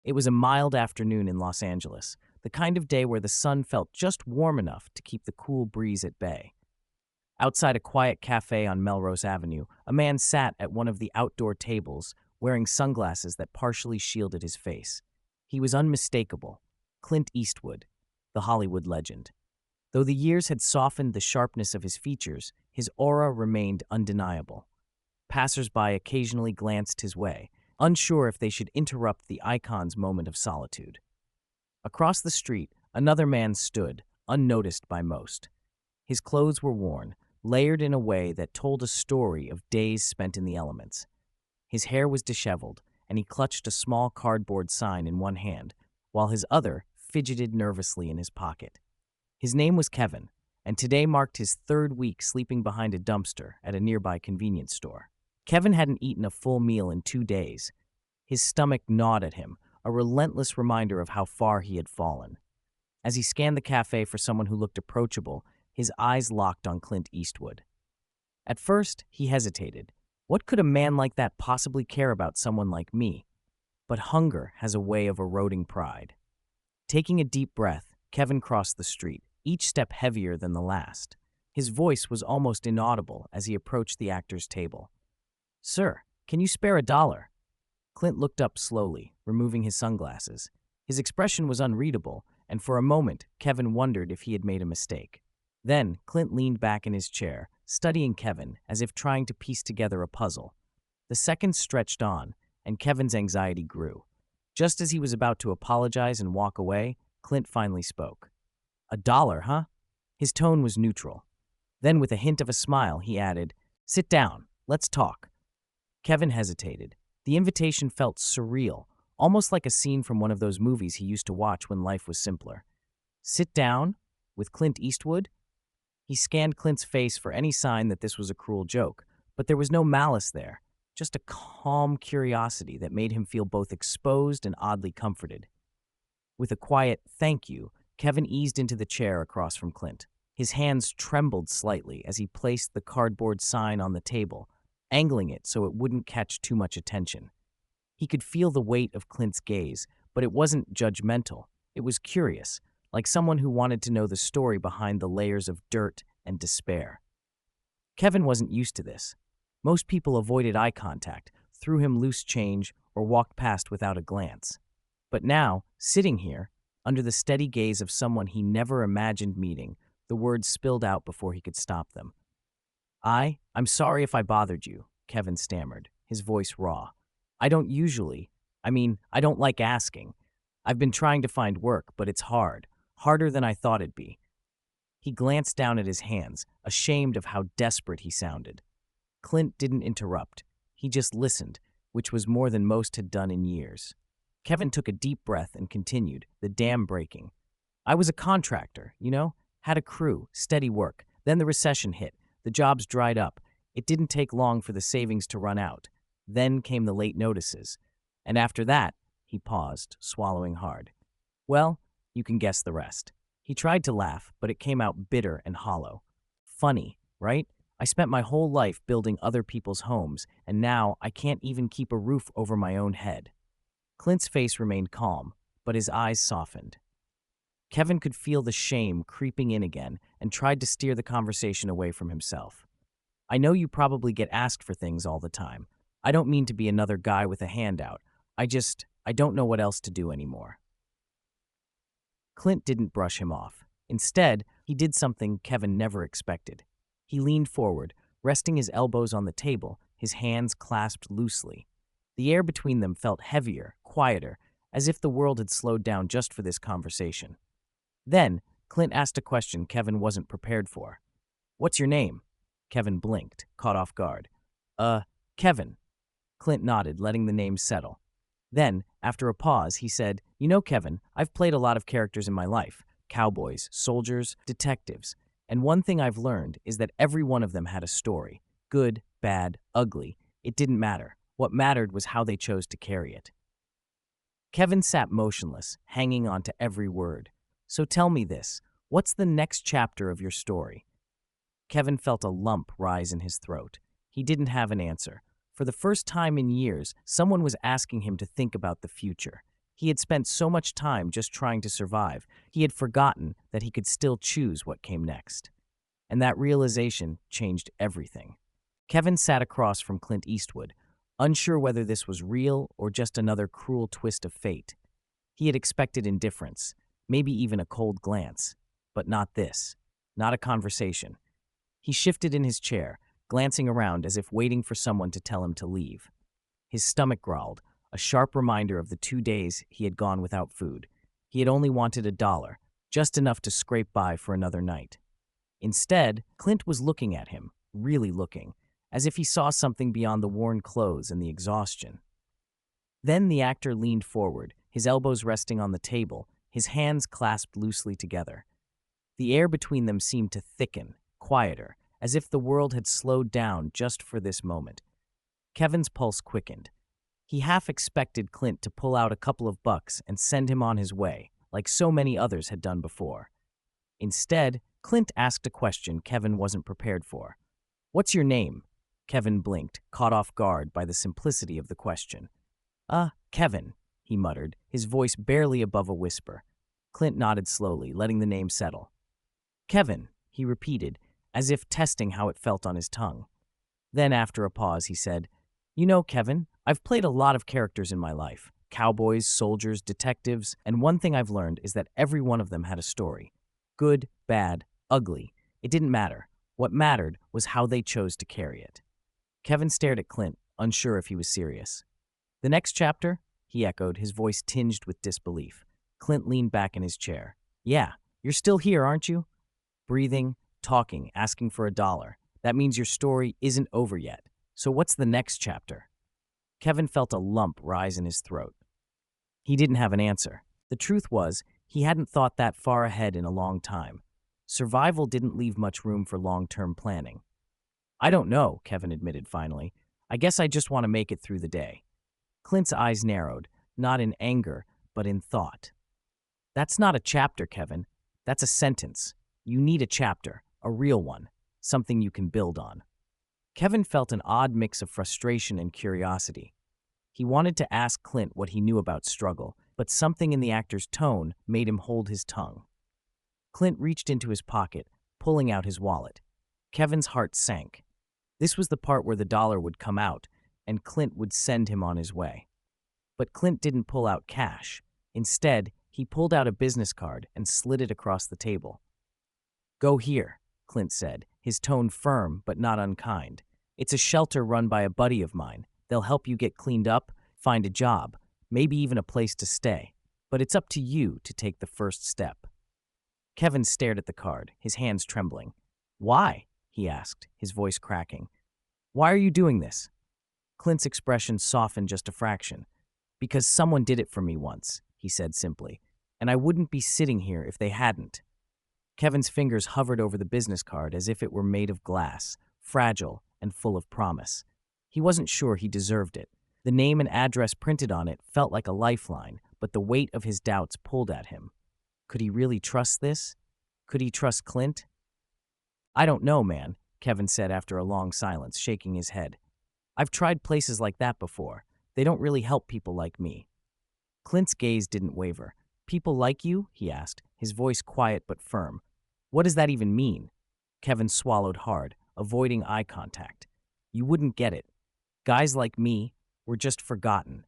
It was a mild afternoon in Los Angeles, the kind of day where the sun felt just warm enough to keep the cool breeze at bay. Outside a quiet cafe on Melrose Avenue, a man sat at one of the outdoor tables, wearing sunglasses that partially shielded his face. He was unmistakable: Clint Eastwood, the Hollywood legend. Though the years had softened the sharpness of his features, his aura remained undeniable. Passers-by occasionally glanced his way, unsure if they should interrupt the icon's moment of solitude. Across the street, another man stood, unnoticed by most. His clothes were worn, layered in a way that told a story of days spent in the elements. His hair was disheveled, and he clutched a small cardboard sign in one hand, while his other fidgeted nervously in his pocket. His name was Kevin, and today marked his third week sleeping behind a dumpster at a nearby convenience store. Kevin hadn't eaten a full meal in 2 days. His stomach gnawed at him, a relentless reminder of how far he had fallen. As he scanned the cafe for someone who looked approachable, his eyes locked on Clint Eastwood. At first, he hesitated. What could a man like that possibly care about someone like me? But hunger has a way of eroding pride. Taking a deep breath, Kevin crossed the street, each step heavier than the last. His voice was almost inaudible as he approached the actor's table. "Sir, can you spare $1?" Clint looked up slowly, removing his sunglasses. His expression was unreadable, and for a moment, Kevin wondered if he had made a mistake. Then, Clint leaned back in his chair, studying Kevin as if trying to piece together a puzzle. The seconds stretched on, and Kevin's anxiety grew. Just as he was about to apologize and walk away, Clint finally spoke. $1, huh?" His tone was neutral. Then, with a hint of a smile, he added, "Sit down. Let's talk." Kevin hesitated. The invitation felt surreal, almost like a scene from one of those movies he used to watch when life was simpler. Sit down? With Clint Eastwood? He scanned Clint's face for any sign that this was a cruel joke, but there was no malice there, just a calm curiosity that made him feel both exposed and oddly comforted. With a quiet "thank you," Kevin eased into the chair across from Clint. His hands trembled slightly as he placed the cardboard sign on the table, angling it so it wouldn't catch too much attention. He could feel the weight of Clint's gaze, but it wasn't judgmental. It was curious, like someone who wanted to know the story behind the layers of dirt and despair. Kevin wasn't used to this. Most people avoided eye contact, threw him loose change, or walked past without a glance. But now, sitting here, under the steady gaze of someone he never imagined meeting, the words spilled out before he could stop them. I'm sorry if I bothered you," Kevin stammered, his voice raw. I don't like asking. I've been trying to find work, but it's hard. Harder than I thought it'd be." He glanced down at his hands, ashamed of how desperate he sounded. Clint didn't interrupt. He just listened, which was more than most had done in years. Kevin took a deep breath and continued, the dam breaking. "I was a contractor, had a crew, steady work. Then the recession hit. The jobs dried up. It didn't take long for the savings to run out. Then came the late notices. And after that," he paused, swallowing hard. "Well, you can guess the rest." He tried to laugh, but it came out bitter and hollow. "Funny, right? I spent my whole life building other people's homes, and now I can't even keep a roof over my own head." Clint's face remained calm, but his eyes softened. Kevin could feel the shame creeping in again and tried to steer the conversation away from himself. "I know you probably get asked for things all the time. I don't mean to be another guy with a handout. I don't know what else to do anymore." Clint didn't brush him off. Instead, he did something Kevin never expected. He leaned forward, resting his elbows on the table, his hands clasped loosely. The air between them felt heavier, quieter, as if the world had slowed down just for this conversation. Then, Clint asked a question Kevin wasn't prepared for. "What's your name?" Kevin blinked, caught off guard. Kevin." Clint nodded, letting the name settle. Then, after a pause, he said, Kevin, I've played a lot of characters in my life. Cowboys, soldiers, detectives. And one thing I've learned is that every one of them had a story. Good, bad, ugly. It didn't matter. What mattered was how they chose to carry it." Kevin sat motionless, hanging on to every word. "So tell me this. What's the next chapter of your story?" Kevin felt a lump rise in his throat. He didn't have an answer. For the first time in years, someone was asking him to think about the future. He had spent so much time just trying to survive, he had forgotten that he could still choose what came next. And that realization changed everything. Kevin sat across from Clint Eastwood, unsure whether this was real or just another cruel twist of fate. He had expected indifference, maybe even a cold glance, but not this, not a conversation. He shifted in his chair, glancing around as if waiting for someone to tell him to leave. His stomach growled, a sharp reminder of the 2 days he had gone without food. He had only wanted $1, just enough to scrape by for another night. Instead, Clint was looking at him, really looking, as if he saw something beyond the worn clothes and the exhaustion. Then the actor leaned forward, his elbows resting on the table, his hands clasped loosely together. The air between them seemed to thicken, quieter, as if the world had slowed down just for this moment. Kevin's pulse quickened. He half expected Clint to pull out a couple of bucks and send him on his way, like so many others had done before. Instead, Clint asked a question Kevin wasn't prepared for. "What's your name?" Kevin blinked, caught off guard by the simplicity of the question. Kevin," he muttered, his voice barely above a whisper. Clint nodded slowly, letting the name settle. "Kevin," he repeated, as if testing how it felt on his tongue. Then, after a pause, he said, "You know, Kevin, I've played a lot of characters in my life. Cowboys, soldiers, detectives, and one thing I've learned is that every one of them had a story. Good, bad, ugly. It didn't matter. What mattered was how they chose to carry it." Kevin stared at Clint, unsure if he was serious. "The next chapter?" he echoed, his voice tinged with disbelief. Clint leaned back in his chair. "Yeah, you're still here, aren't you? Breathing, talking, asking for $1. That means your story isn't over yet. So what's the next chapter?" Kevin felt a lump rise in his throat. He didn't have an answer. The truth was, he hadn't thought that far ahead in a long time. Survival didn't leave much room for long-term planning. "I don't know," Kevin admitted finally. "I guess I just want to make it through the day." Clint's eyes narrowed, not in anger, but in thought. "That's not a chapter, Kevin. That's a sentence. You need a chapter, a real one, something you can build on." Kevin felt an odd mix of frustration and curiosity. He wanted to ask Clint what he knew about struggle, but something in the actor's tone made him hold his tongue. Clint reached into his pocket, pulling out his wallet. Kevin's heart sank. This was the part where the $1 would come out, and Clint would send him on his way. But Clint didn't pull out cash. Instead, he pulled out a business card and slid it across the table. "Go here," Clint said, his tone firm but not unkind. "It's a shelter run by a buddy of mine. They'll help you get cleaned up, find a job, maybe even a place to stay. But it's up to you to take the first step." Kevin stared at the card, his hands trembling. "Why?" he asked, his voice cracking. "Why are you doing this?" Clint's expression softened just a fraction. "Because someone did it for me once," he said simply, "and I wouldn't be sitting here if they hadn't." Kevin's fingers hovered over the business card as if it were made of glass, fragile and full of promise. He wasn't sure he deserved it. The name and address printed on it felt like a lifeline, but the weight of his doubts pulled at him. Could he really trust this? Could he trust Clint? "I don't know, man," Kevin said after a long silence, shaking his head. "I've tried places like that before. They don't really help people like me." Clint's gaze didn't waver. "People like you?" he asked, his voice quiet but firm. "What does that even mean?" Kevin swallowed hard, avoiding eye contact. "You wouldn't get it. Guys like me, we're just forgotten."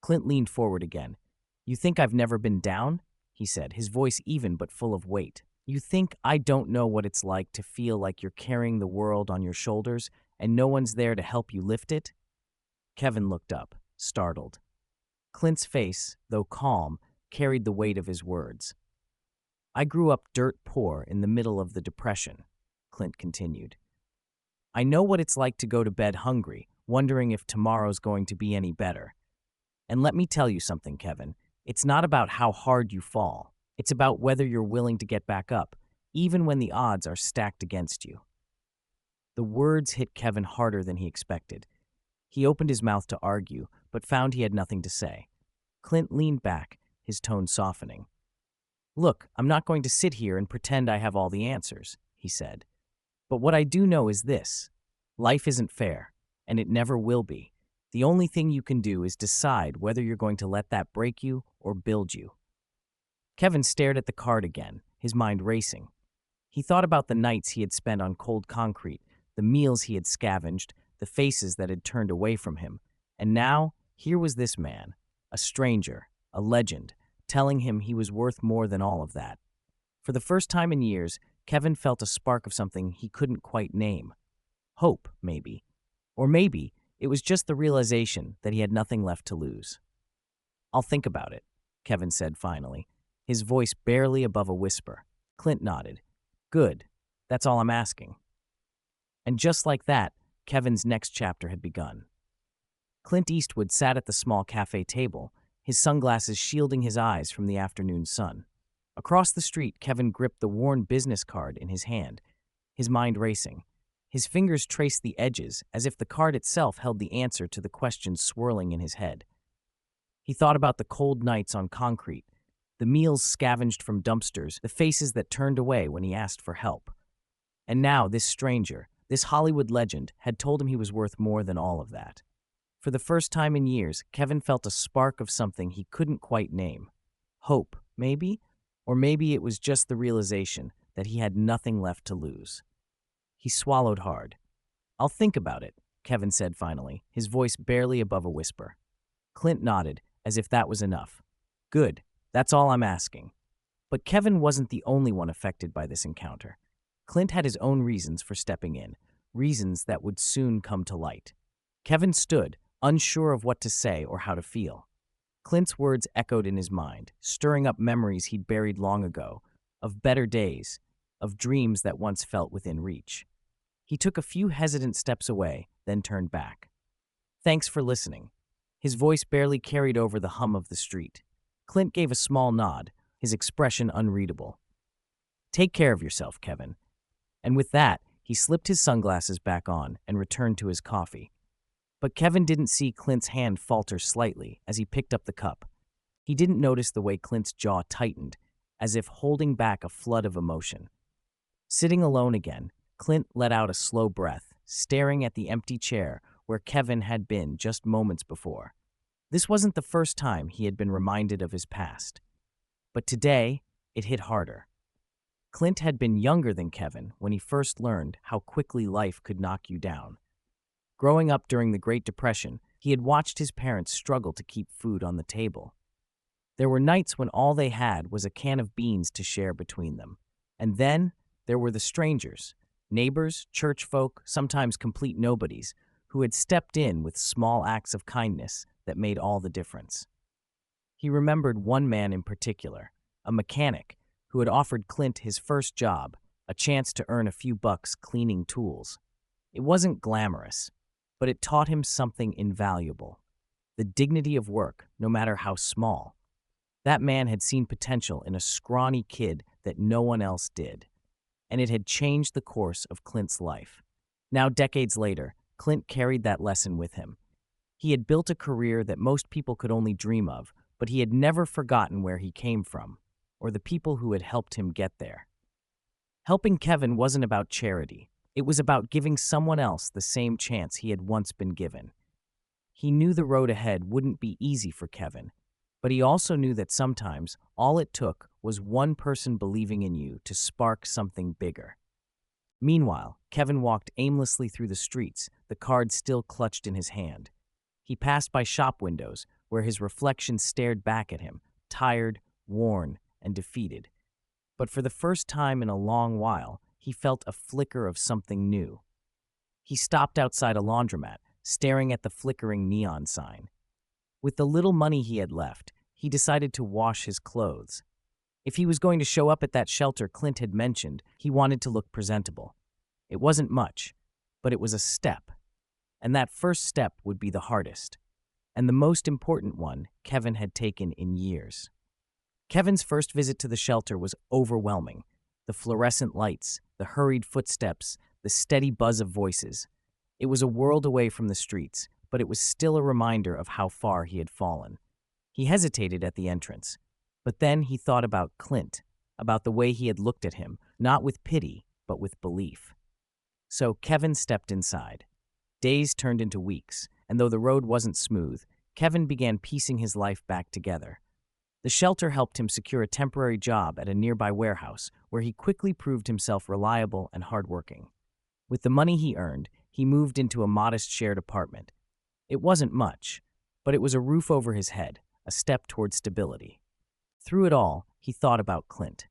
Clint leaned forward again. "You think I've never been down?" he said, his voice even but full of weight. "You think I don't know what it's like to feel like you're carrying the world on your shoulders and no one's there to help you lift it?" Kevin looked up, startled. Clint's face, though calm, carried the weight of his words. "I grew up dirt poor in the middle of the Depression," Clint continued. "I know what it's like to go to bed hungry, wondering if tomorrow's going to be any better. And let me tell you something, Kevin. It's not about how hard you fall. It's about whether you're willing to get back up, even when the odds are stacked against you." The words hit Kevin harder than he expected. He opened his mouth to argue, but found he had nothing to say. Clint leaned back, his tone softening. "Look, I'm not going to sit here and pretend I have all the answers," he said. "But what I do know is this. Life isn't fair, and it never will be. The only thing you can do is decide whether you're going to let that break you or build you. Kevin stared at the card again, his mind racing. He thought about the nights he had spent on cold concrete, the meals he had scavenged, the faces that had turned away from him. And now, here was this man, a stranger, a legend, telling him he was worth more than all of that. For the first time in years, Kevin felt a spark of something he couldn't quite name. Hope, maybe. Or maybe it was just the realization that he had nothing left to lose. "I'll think about it," Kevin said finally, his voice barely above a whisper. Clint nodded. "Good. That's all I'm asking." And just like that, Kevin's next chapter had begun. Clint Eastwood sat at the small cafe table, his sunglasses shielding his eyes from the afternoon sun. Across the street, Kevin gripped the worn business card in his hand, his mind racing. His fingers traced the edges as if the card itself held the answer to the questions swirling in his head. He thought about the cold nights on concrete, the meals scavenged from dumpsters, the faces that turned away when he asked for help. And now this stranger, this Hollywood legend, had told him he was worth more than all of that. For the first time in years, Kevin felt a spark of something he couldn't quite name. Hope, maybe? Or maybe it was just the realization that he had nothing left to lose. He swallowed hard. "I'll think about it," Kevin said finally, his voice barely above a whisper. Clint nodded, as if that was enough. "Good. That's all I'm asking." But Kevin wasn't the only one affected by this encounter. Clint had his own reasons for stepping in, reasons that would soon come to light. Kevin stood, unsure of what to say or how to feel. Clint's words echoed in his mind, stirring up memories he'd buried long ago, of better days, of dreams that once felt within reach. He took a few hesitant steps away, then turned back. "Thanks for listening." His voice barely carried over the hum of the street. Clint gave a small nod, his expression unreadable. "Take care of yourself, Kevin." And with that, he slipped his sunglasses back on and returned to his coffee. But Kevin didn't see Clint's hand falter slightly as he picked up the cup. He didn't notice the way Clint's jaw tightened, as if holding back a flood of emotion. Sitting alone again, Clint let out a slow breath, staring at the empty chair where Kevin had been just moments before. This wasn't the first time he had been reminded of his past. But today, it hit harder. Clint had been younger than Kevin when he first learned how quickly life could knock you down. Growing up during the Great Depression, he had watched his parents struggle to keep food on the table. There were nights when all they had was a can of beans to share between them. And then there were the strangers, neighbors, church folk, sometimes complete nobodies, who had stepped in with small acts of kindness that made all the difference. He remembered one man in particular, a mechanic who had offered Clint his first job, a chance to earn a few bucks cleaning tools. It wasn't glamorous, but it taught him something invaluable: the dignity of work, no matter how small. That man had seen potential in a scrawny kid that no one else did, and it had changed the course of Clint's life. Now, decades later, Clint carried that lesson with him. He had built a career that most people could only dream of, but he had never forgotten where he came from, or the people who had helped him get there. Helping Kevin wasn't about charity. It was about giving someone else the same chance he had once been given. He knew the road ahead wouldn't be easy for Kevin, but he also knew that sometimes all it took was one person believing in you to spark something bigger. Meanwhile, Kevin walked aimlessly through the streets, the card still clutched in his hand. He passed by shop windows where his reflection stared back at him, tired, worn, and defeated. But for the first time in a long while, he felt a flicker of something new. He stopped outside a laundromat, staring at the flickering neon sign. With the little money he had left, he decided to wash his clothes. If he was going to show up at that shelter Clint had mentioned, he wanted to look presentable. It wasn't much, but it was a step. And that first step would be the hardest, and the most important one Kevin had taken in years. Kevin's first visit to the shelter was overwhelming. The fluorescent lights, the hurried footsteps, the steady buzz of voices. It was a world away from the streets, but it was still a reminder of how far he had fallen. He hesitated at the entrance, but then he thought about Clint, about the way he had looked at him, not with pity, but with belief. So Kevin stepped inside. Days turned into weeks, and though the road wasn't smooth, Kevin began piecing his life back together. The shelter helped him secure a temporary job at a nearby warehouse, where he quickly proved himself reliable and hardworking. With the money he earned, he moved into a modest shared apartment. It wasn't much, but it was a roof over his head, a step toward stability. Through it all, he thought about Clint.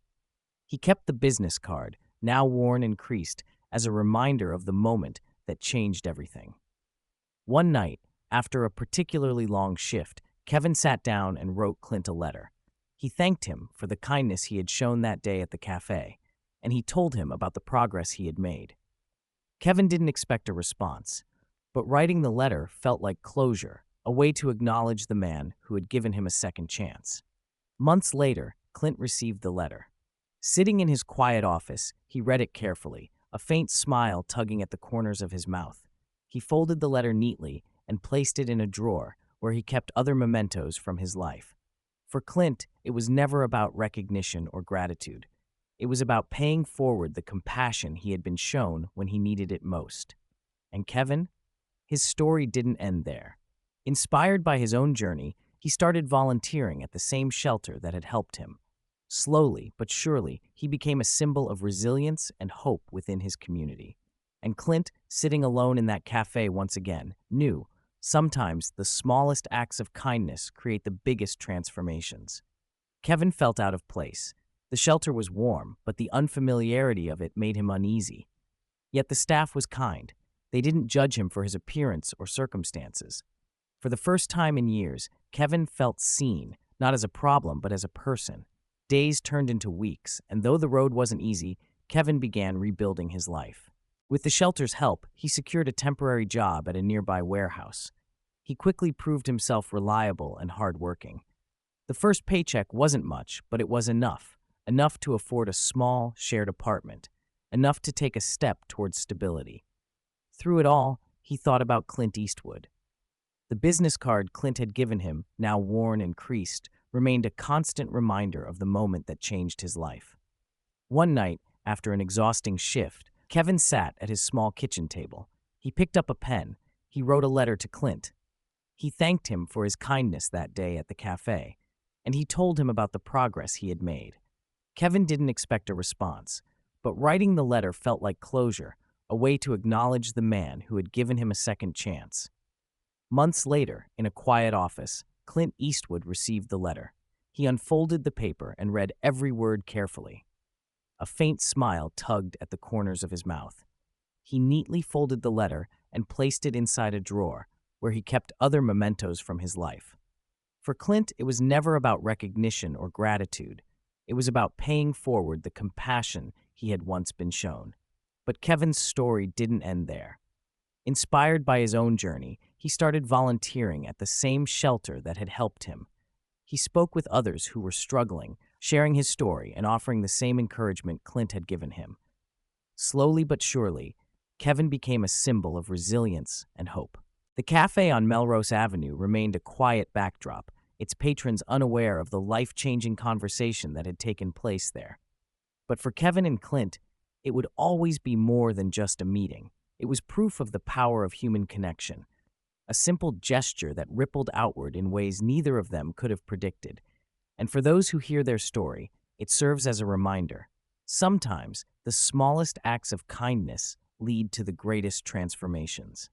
He kept the business card, now worn and creased, as a reminder of the moment that changed everything. One night, after a particularly long shift, Kevin sat down and wrote Clint a letter. He thanked him for the kindness he had shown that day at the cafe, and he told him about the progress he had made. Kevin didn't expect a response, but writing the letter felt like closure, a way to acknowledge the man who had given him a second chance. Months later, Clint received the letter. Sitting in his quiet office, he read it carefully, a faint smile tugging at the corners of his mouth. He folded the letter neatly and placed it in a drawer where he kept other mementos from his life. For Clint, it was never about recognition or gratitude. It was about paying forward the compassion he had been shown when he needed it most. And Kevin? His story didn't end there. Inspired by his own journey, he started volunteering at the same shelter that had helped him. Slowly but surely, he became a symbol of resilience and hope within his community. And Clint, sitting alone in that cafe once again, knew sometimes the smallest acts of kindness create the biggest transformations. Kevin felt out of place. The shelter was warm, but the unfamiliarity of it made him uneasy. Yet the staff was kind. They didn't judge him for his appearance or circumstances. For the first time in years, Kevin felt seen, not as a problem, but as a person. Days turned into weeks, and though the road wasn't easy, Kevin began rebuilding his life. With the shelter's help, he secured a temporary job at a nearby warehouse. He quickly proved himself reliable and hardworking. The first paycheck wasn't much, but it was enough to afford a small, shared apartment, enough to take a step towards stability. Through it all, he thought about Clint Eastwood. The business card Clint had given him, now worn and creased, remained a constant reminder of the moment that changed his life. One night, after an exhausting shift, Kevin sat at his small kitchen table. He picked up a pen. He wrote a letter to Clint. He thanked him for his kindness that day at the cafe, and he told him about the progress he had made. Kevin didn't expect a response, but writing the letter felt like closure, a way to acknowledge the man who had given him a second chance. Months later, in a quiet office, Clint Eastwood received the letter. He unfolded the paper and read every word carefully. A faint smile tugged at the corners of his mouth. He neatly folded the letter and placed it inside a drawer, where he kept other mementos from his life. For Clint, it was never about recognition or gratitude. It was about paying forward the compassion he had once been shown. But Kevin's story didn't end there. Inspired by his own journey, he started volunteering at the same shelter that had helped him. He spoke with others who were struggling, sharing his story and offering the same encouragement Clint had given him. Slowly but surely, Kevin became a symbol of resilience and hope. The cafe on Melrose Avenue remained a quiet backdrop, its patrons unaware of the life-changing conversation that had taken place there. But for Kevin and Clint, it would always be more than just a meeting. It was proof of the power of human connection, a simple gesture that rippled outward in ways neither of them could have predicted. And for those who hear their story, it serves as a reminder. Sometimes, the smallest acts of kindness lead to the greatest transformations.